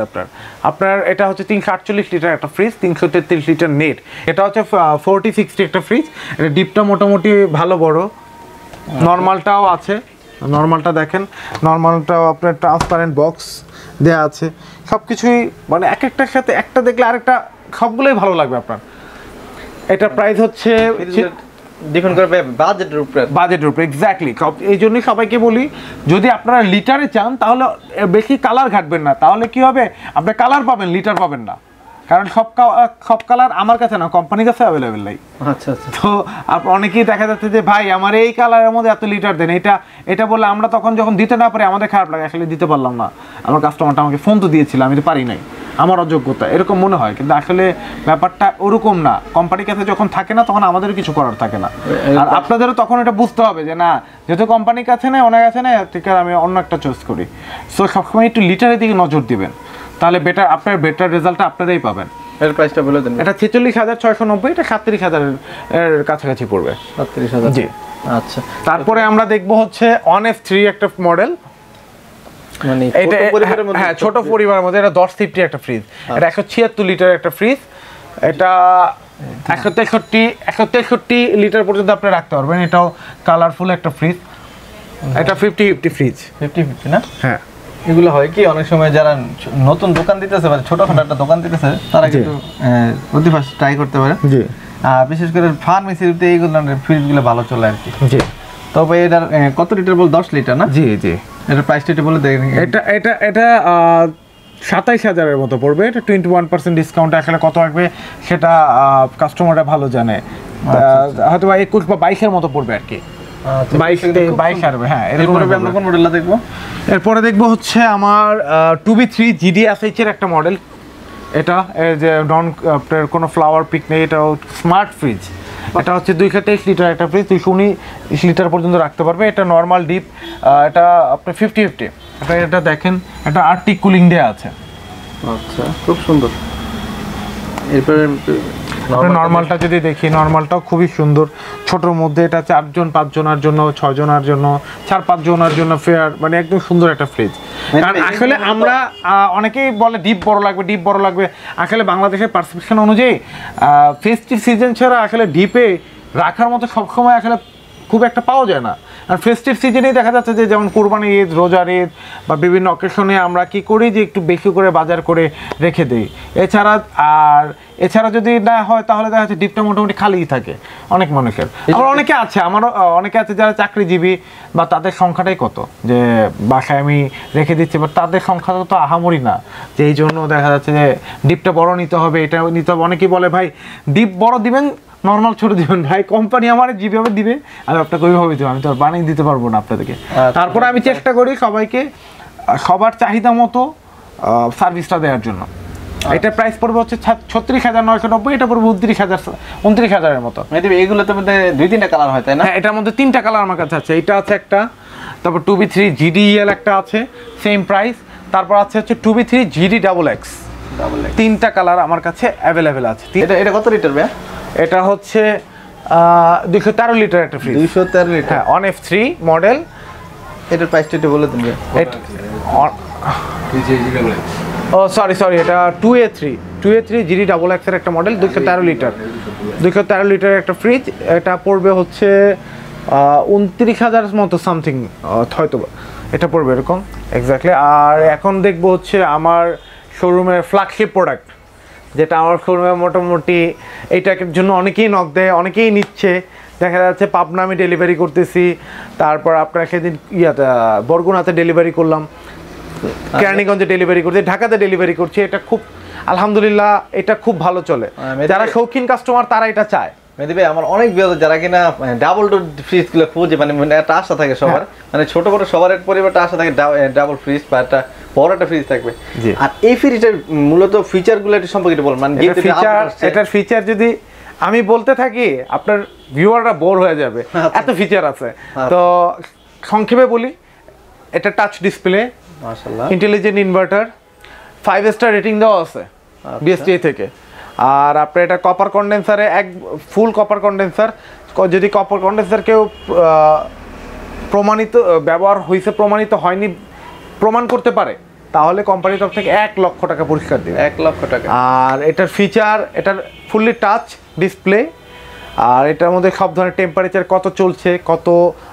[SPEAKER 1] আপনার। এটা হচ্ছে 348 লিটার একটা ফ্রিজ, 333 লিটার নেট। এটা হচ্ছে 4060 একটা ফ্রিজ। এটা ডিপটা মোটামুটি ভালো বড়, নর্মালটাও আছে। নর্মালটা দেখেন, নর্মালটাও আপনার ট্রান্সপারেন্ট বক্স দেয়া আছে, সব কিছুই মানে এক একটার সাথে একটা দেখলে আরেকটা সবগুলোই ভালো লাগবে আপনার। এটা প্রাইস হচ্ছে
[SPEAKER 2] ডিপেন্ড করবে বাজেটের উপরে।
[SPEAKER 1] এক্স্যাক্টলি। এই জন্যই সবাইকে বলি যদি আপনারা লিটারে চান তাহলে বেশি কালার ঘাটবেন না, তাহলে কি হবে আপনি কালার পাবেন, লিটার পাবেন না। কারণ সব কালার আমার কাছে না, কোম্পানির কাছে অ্যাভেলেবেল নাই।
[SPEAKER 2] আচ্ছা আচ্ছা।
[SPEAKER 1] তো অনেকেই দেখা যাচ্ছে যে ভাই আমার এই কালারের মধ্যে এত লিটার দেন, এটা বলে আমরা তখন যখন দিতে না পারি আমাদের খারাপ লাগে, আসলে দিতে পারলাম না, আমার কাস্টমারটা আমাকে ফোন তো দিয়েছিল, আমি তো পারি নাই, আমার অযোগ্যতা, এরকম মনে হয়। কিন্তু আসলে ব্যাপারটা ওরকম না, কোম্পানির কাছে যখন থাকে না তখন আমাদেরও কিছু করার থাকে না। আর আপনাদেরও তখন এটা বুঝতে হবে যে না, যেহেতু কোম্পানির কাছে নেই, ওনার কাছে নেই, ঠিক আছে আমি অন্য একটা চয়েস করি। সো সবসময় একটু লিটারের দিকে নজর দিবেন, তাহলে আপনার বেটার রেজাল্টটা আপনারাই পাবেন।
[SPEAKER 2] এর প্রাইসটা বলে দেন।
[SPEAKER 1] এটা ৪৬,৬৯০, এটা ৩৭,০০০ এর কাছাকাছি পড়বে।
[SPEAKER 2] ৩৭,০০০।
[SPEAKER 1] জি
[SPEAKER 2] আচ্ছা।
[SPEAKER 1] তারপরে আমরা দেখবো হচ্ছে 1F3 একটা মডেল,
[SPEAKER 2] মানে
[SPEAKER 1] এটা হ্যাঁ ছোট পরিবারের মধ্যে। এটা 1050 একটা ফ্রিজ, এটা 176 লিটার একটা ফ্রিজ। এটা 163 লিটার পর্যন্ত আপনি রাখতে পারবেন। এটাও কালারফুল একটা ফ্রিজ। এটা 50-50 ফ্রিজ।
[SPEAKER 2] 50-50 না?
[SPEAKER 1] হ্যাঁ।
[SPEAKER 2] এগুলো হয় কি অনেক সময় যারা নতুন দোকান দিতেছে মানে ছোটখাটো একটা দোকান দিতেছে তারা কিন্তু অতি ফার্স্ট ট্রাই করতে পারে। জি। বিশেষ করে ফার্মেসিতে এইগুলো ফ্রিজগুলো ভালো চলে আর কি। জি। তবে এটার কত লিটার বল? 10 লিটার না? জি জি। এটার প্রাইসটা একটু বলে দেন।
[SPEAKER 1] এটা 27,000 এর মতো পড়বে। এটা 21% ডিসকাউন্ট। আসলে কত আসবে সেটা কাস্টমাররা ভালো জানে, হয়তো 21 বা 22 এর মতো পড়বে আর কি। 22 আসবে। হ্যাঁ।
[SPEAKER 2] এরপরে আমরা কোন মডেলটা দেখবো?
[SPEAKER 1] এরপরে দেখবো হচ্ছে আমার 2B3 GDSH এর একটা মডেল। এটা যে আপনার কোনো ফ্লাওয়ার পিক নেই, এটাও স্মার্ট ফ্রিজ। এটা হচ্ছে 223 লিটার একটা ফ্রিজ, 219 লিটার পর্যন্ত রাখতে পারবে। এটা নর্মাল ডিপ, এটা আপনার 50-50। এটা দেখেন, এটা আর্টিক কুলিং দেয়া আছে।
[SPEAKER 2] আচ্ছা, খুব সুন্দর। এরপরে
[SPEAKER 1] নর্মালটা যদি দেখি, নর্মালটাও খুবই সুন্দর, ছোটোর মধ্যে। এটা 4-5 জনের জন্য, 6 জনের জন্য, 4-5 জনের জন্য ফেয়ার, মানে একদম সুন্দর একটা ফ্রিজ। কারণ আসলে আমরা অনেকেই বলে ডিপ বড় লাগবে। আসলে বাংলাদেশের পারসেপশন অনুযায়ী ফেস্টিভ সিজন ছাড়া আসলে ডিপে রাখার মতো সবসময় আসলে খুব একটা পাওয়া যায় না। আর ফেস্টিভ সিজনেই দেখা যাচ্ছে যে যেমন কুরবানি ঈদ, রোজার ঈদ বা বিভিন্ন অকেশনে আমরা কি করি যে একটু বেশি করে বাজার করে রেখে দিই। এছাড়া যদি না হয় তাহলে দেখা যাচ্ছে ডিপটা মোটামুটি খালিই থাকে অনেক মানুষের। আমার অনেকে আছে যারা চাকরিজীবী বা তাদের সংখ্যাটাই কত, যে বাসায় আমি রেখে দিচ্ছি, বাট তাদের সংখ্যা তো আহামরি না, যে এই জন্য দেখা যাচ্ছে যে ডিপটা বড় নিতে হবে, এটা নিতে হবে। অনেকেই বলে ভাই ডিপ বড় দিবেন, নর্মাল ছোট দিবেন। ভাই কোম্পানি আমার যেভাবে দিবে আমি আপনাকে ওইভাবে দেবো, আমি তো বানিয়ে দিতে পারবো না আপনাদেরকে। তারপরে আমি চেষ্টা করি সবাইকে সবার চাহিদা মতো সার্ভিসটা দেওয়ার জন্য। এটা প্রাইস পড়বে হচ্ছে 36,990, এটা পড়বে 29,000 এর মতো।
[SPEAKER 2] এইগুলোতে মধ্যে 2-3টা কালার হয় তাই না?
[SPEAKER 1] হ্যাঁ, এটার মধ্যে 3টা কালার আমার কাছে আছে। এটা আছে একটা, তারপর 2B3 GDEL একটা আছে, সেম প্রাইস। তারপর আছে হচ্ছে 2B3 GDXX, 3টা কালার আমার কাছে অ্যাভেলেবেল আছে।
[SPEAKER 2] এটা কত লিটার ভাই? এটা
[SPEAKER 1] হচ্ছে 213 লিটার একটা ফ্রিজ।
[SPEAKER 2] 213 লিটার।
[SPEAKER 1] হ্যাঁ, 1F3 মডেল।
[SPEAKER 2] এটার প্রাইসটা একটু বলে দিন।
[SPEAKER 1] ও সরি, এটা 2A3 GDXX এর একটা মডেল, 213 লিটার একটা ফ্রিজ। এটা পড়বে হচ্ছে 29,000 মতো সামথিং হয়তো, এটা পড়বে এরকম এক্স্যাক্টলি। আর এখন দেখবো হচ্ছে আমার শোরুমের ফ্ল্যাগশিপ প্রোডাক্ট যেটা আমার শোরুমে মোটামুটি এইটার জন্য অনেকেই নক দেয়, অনেকেই নিচ্ছে। দেখা যাচ্ছে পাবনা আমি ডেলিভারি করতেছি, তারপর আপনার সেদিন বরগুনাতে ডেলিভারি করলাম, কেরানীগঞ্জে ডেলিভারি করছি, ঢাকাতে ডেলিভারি করছি। এটা খুব আলহামদুলিল্লাহ এটা খুব ভালো চলে। যারা শৌখিন কাস্টমার তারা এটা চায়।
[SPEAKER 2] মেহেদী ভাই, আমার অনেক বিয়ার যারা কিনা ডাবল ডোর ফ্রিজ গুলো খুঁজে, মানে একটা আশা থাকে সবার, মানে ছোট বড় সবার পরিবারটা আশা থাকে ডাবল ফ্রিজ বা একটা বড় একটা ফ্রিজ থাকবে। আর এই ফ্রিজের মূলত ফিচার গুলো একটু সম্পর্কে বলুন। মানে
[SPEAKER 1] এটার ফিচার যদি আমি বলতে থাকি আপনার ভিউয়াররা বোর হয়ে যাবে, এত ফিচার আছে। তো সংক্ষেপে বলি, এটা টাচ ডিসপ্লে,
[SPEAKER 2] মাশাআল্লাহ,
[SPEAKER 1] ইন্টেলিজেন্ট ইনভার্টার, 5 স্টার রেটিং দেওয়া আছে বিএসটিআই থেকে। আর আপনার এটা কপার কন্ডেন্সারে ফুল কপার কন্ডেন্সার। যদি কপার কন্ডেন্সার কেউ প্রমাণিত ব্যবহার হয়েছে প্রমাণিত হয়নি প্রমাণ করতে পারে, তাহলে কোম্পানির তরফ থেকে 1 লক্ষ টাকা পুরস্কার দেবে।
[SPEAKER 2] 1 লক্ষ টাকা। আর
[SPEAKER 1] এটার ফিচার, এটার ফুললি টাচ ডিসপ্লে, আর এটার মধ্যে সব ধরনের টেম্পারেচার কত চলছে, কত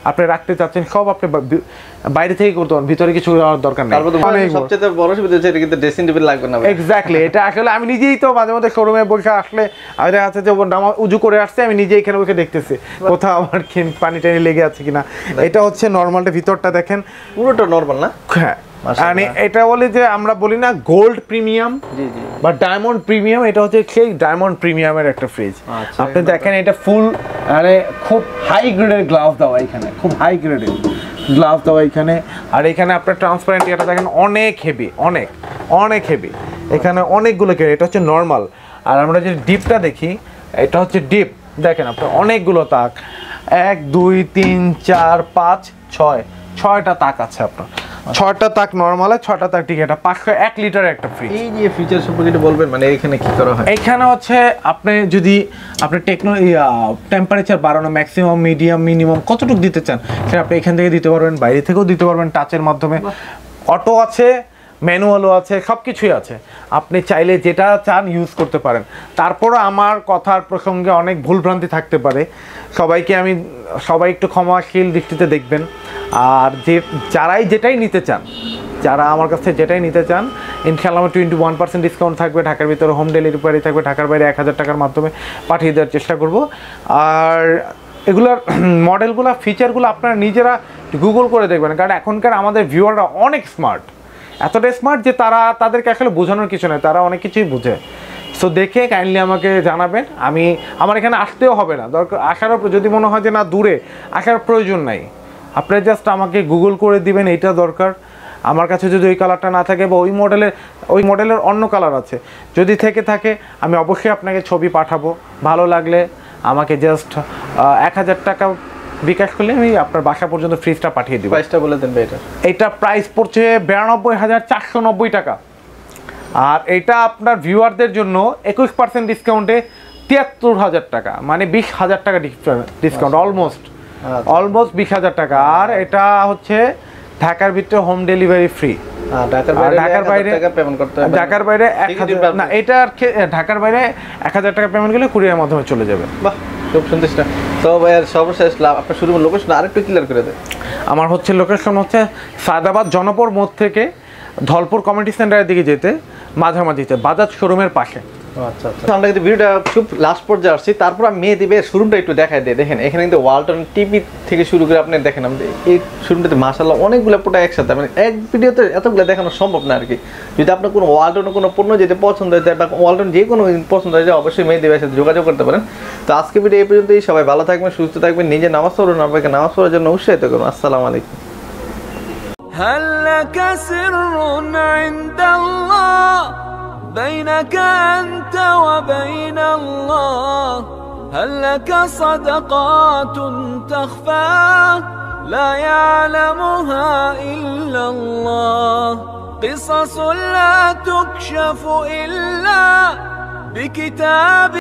[SPEAKER 1] আপনি রাখতে চাচ্ছেন সব আপনি বাইরে থেকে করতে পারেন, ভিতরে কিছু করার দরকার নেই।
[SPEAKER 2] সবচেয়ে বড় সুবিধা হচ্ছে এটা কিন্তু ড্রেসিং টেবিল লাগবে না।
[SPEAKER 1] এক্স্যাক্টলি, এটা আসলে আমি নিজেই তো মাঝে মধ্যে শোরুমে বসে আসলে আমি দেখা যাচ্ছে যে উজু করে আসছে, আমি নিজেই এখানে বসে দেখতেছি কোথাও আমার পানি টানি লেগে আছে কিনা। এটা হচ্ছে নর্মালটা, ভিতরটা দেখেন
[SPEAKER 2] পুরোটা নর্মাল না?
[SPEAKER 1] হ্যাঁ, মানে এটা বলি যে আমরা বলি না গোল্ড প্রিমিয়াম বা ডায়মন্ড প্রিমিয়াম, এটা হচ্ছে সেই ডায়মন্ড প্রিমিয়ামের একটা ফ্রিজ। আপনি দেখেন এটা ফুল মানে খুব হাই গ্রেডের গ্লাস দেওয়া, এখানে খুব হাই গ্রেডের গ্লাস দেওয়া এখানে। আর এখানে আপনার ট্রান্সপারেন্ট এটা দেখেন অনেক হেভি, অনেক অনেক হেভি। এখানে অনেকগুলো কেটে, এটা হচ্ছে নর্মাল। আর আমরা যে ডিপটা দেখি, এটা হচ্ছে ডিপ, দেখেন আপনার অনেকগুলো তাক, 1 2 3 4 5 6 6টা তাক আছে আপনার। 6টা তাক নরমালে, 6টা তাক ঠিক। এটা 501 লিটার একটা ফ্রিজ।
[SPEAKER 2] এই যে ফিচার সম্পর্কে একটু বলবেন, মানে এখানে কি করা হয়?
[SPEAKER 1] এখানে হচ্ছে আপনি যদি আপনি টেম্পারেচার বাড়ানো, ম্যাক্সিমাম, মিডিয়াম, মিনিমাম কতটুকু দিতে চান সেটা আপনি এখান থেকে দিতে পারবেন, বাইরে থেকেও দিতে পারবেন টাচের মাধ্যমে। অটো আছে, ম্যানুয়ালও আছে, সব কিছুই আছে। আপনি চাইলে যেটা চান ইউজ করতে পারেন। তারপরও আমার কথার প্রসঙ্গে অনেক ভুলভ্রান্তি থাকতে পারে, সবাই একটু ক্ষমাশীল দৃষ্টিতে দেখবেন। আর যেটাই নিতে চান, যারা আমার কাছ থেকে যেটাই নিতে চান, ইনশাআল্লাহ 21% ডিসকাউন্ট থাকবে। ঢাকার ভিতরে হোম ডেলিভারি থাকবে, ঢাকার বাইরে 1000 টাকার মাধ্যমে পাঠিয়ে দেওয়ার চেষ্টা করব। আর এগুলার মডেলগুলো, ফিচারগুলো আপনারা নিজেরা গুগল করে দেখবেন, কারণ এখনকার আমাদের ভিউয়াররা অনেক স্মার্ট, এতটাই স্মার্ট যে তাদেরকে আসলে বোঝানোর কিছু নয়, তারা অনেক কিছুই বোঝে। সো দেখে কাইন্ডলি আমাকে জানাবেন। আমার এখানে আসতেও হবে না, দরকার আসারও যদি মনে হয় যে না দূরে আসার প্রয়োজন নাই, আপনারা জাস্ট আমাকে গুগল করে দিবেন এইটা দরকার। আমার কাছে যদি ওই কালারটা না থাকে বা ওই মডেলের অন্য কালার আছে, যদি থাকে আমি অবশ্যই আপনাকে ছবি পাঠাবো। ভালো লাগলে আমাকে জাস্ট 1000 টাকা বিকাশ করলে আমি আপনার বাসা পর্যন্ত ফ্রিজটা পাঠিয়ে দিব।
[SPEAKER 2] প্রাইসটা বলে দেন ভাই।
[SPEAKER 1] এটা প্রাইস পড়ছে 92,490 টাকা। আর এটা আপনার ভিউয়ারদের জন্য 21% ডিসকাউন্টে 73,000 টাকা, মানে 20,000 টাকা ডিসকাউন্ট, অলমোস্ট 20,000 টাকা। আর এটা হচ্ছে ঢাকার ভিতরে হোম ডেলিভারি ফ্রি। ঢাকার বাইরে না, এটা ঢাকার বাইরে 1000 টাকা পেমেন্ট করলে কুরিয়ারের মাধ্যমে চলে যাবে।
[SPEAKER 2] বাহ, খুব সুন্দর। তো সর্বশেষ আপনার শুরু লোকেশন আরেকটু ক্লিয়ার করে দেন।
[SPEAKER 1] আমার হচ্ছে লোকেশন হচ্ছে সায়দাবাদ জনপর মোড় থেকে ধলপুর কমিউনিটি সেন্টারের দিকে যেতে মাঝামাঝিতে বাজাজ শোরুমের পাশে।
[SPEAKER 2] আচ্ছা আচ্ছা, আমরা কিন্তু ভিডিওটা খুব লাস্ট পর্যায়ে আসছি। তারপর আমি মেহেদী শোরুমটা একটু দেখাই দিই। দেখেন এখানে কিন্তু ওয়ালটন টিভি থেকে শুরু করে আপনি দেখেন, আমাদের এই শোরুমটাতে মাশাআল্লাহ অনেকগুলো প্রোডাক্ট একসাথে, মানে এক ভিডিওতে এতগুলো দেখানো সম্ভব না আর কি। যদি আপনার কোনো ওয়ালটনের কোনো পণ্য যেটা পছন্দ হয়ে যায় বা ওয়ালটন যে কোনো পছন্দ হয়ে যায়, অবশ্যই মেহেদী ভাইয়ের সাথে যোগাযোগ করতে পারেন। তো আজকে ভিডিও এই পর্যন্তই। সবাই ভালো থাকবেন, সুস্থ থাকবেন, নিজে নামাজ পড়ুন, আপনাকে নামাজ পড়ার জন্য উৎসাহিত করুন। আসসালামু আলাইকুম।
[SPEAKER 3] هل لك سر عند الله بينك أنت وبين الله؟ هل لك صدقات تخفى لا يعلمها إلا الله؟ قصص لا تكشف إلا بكتاب